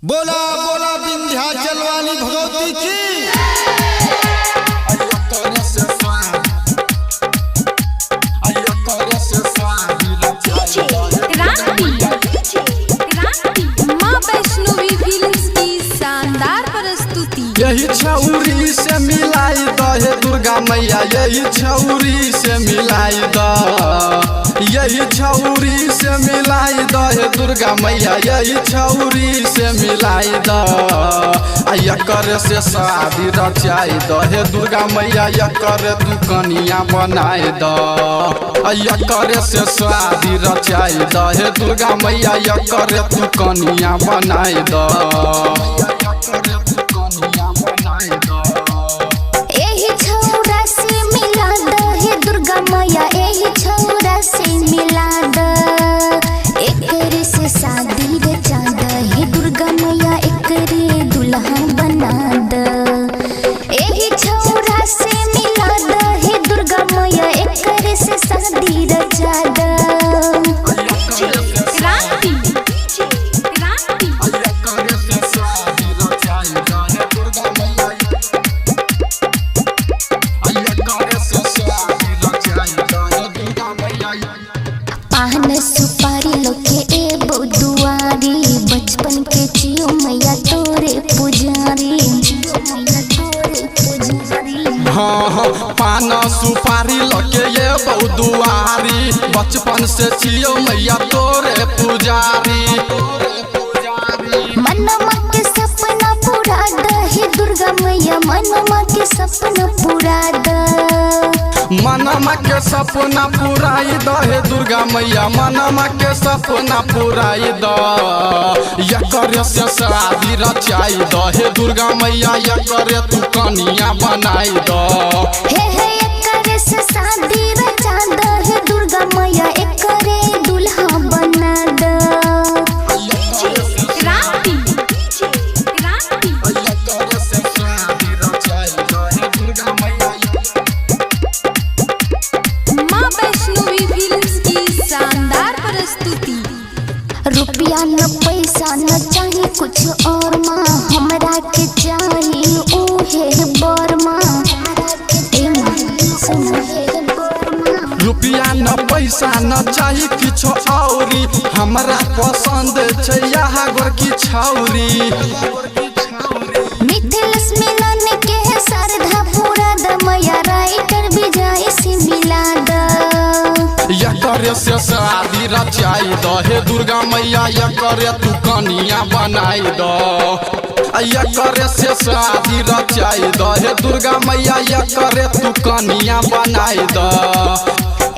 बोला बोला विंध्याचल वाली भगवती की। माँ वैष्णवी फिल्म्स की शानदार प्रस्तुति। यही छौरी से मिलाई दहे दुर्गा मैया, यही छौरी से मिलाई द, यही छौरी से मिलाई दहे दुर्गा मैया, यही छौरी से मिलाई द। एकर से शादी रचाई दहे दुर्गा मैया, एकर तू कनिया बनाई द। एकर से शादी रचाई दहे दुर्गा मैया, एकर तू कनिया बनाई द। एही छौरा से मिला दहे दुर्गा मैया, एही छौरा से मिला द। एकरे से शादी रचा दहे दुर्गा मैया, एकरे दुल्हन बना द। एही छौरा से मिला दहे दुर्गा मैया, एकरे से शादी रचा द। पान सुपारी लोके ए बुदुआरी, बचपन के चियो मैया तोरे पुजारी। हाँ हाँ, पान सुपारी लगे ये बहुदुआरी, बचपन से छियो मैया तोरे पुजारी। मनमा के सपना पूरा दहे दुर्गा मैया, मनमा के सपना पूरा द। मनमा के सपना पुराई दहे दुर्गा मैया, मनमा के सपना पुराई द। एकर से शादी रचाई दहे दुर्गा मैया, एकर तू कनिया बनाई द। हे एकर से शादी रचा दहे दुर्गा मैया, एकरे दुल्हा बना द। माँ वैष्णवी फिल्म्स की शानदार प्रस्तुति। रुपया न पैसा न चाहिए कुछ और माँ, हमरा के चाहिए ओहे बर माँ। रुपया न पैसा न चाही किछो औरी, हमरा पसंद छै यहाँ गोरकी छौरी। मिथिलेश मिलन के श्रद्धा पूरा द मैया, राइटर विजय से मिला द। एकर से शादी रचाई दहे दुर्गा मैया, एकर तू कनिया बनाई द। एकर से शादी रचाई दहे दुर्गा मैया, एकर तू कनिया बनाई द।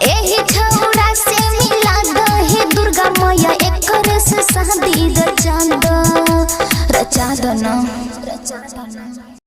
एही छौरा से मिला दहे दुर्गा मैया, एकर से शादी रचा द। रचा द ना।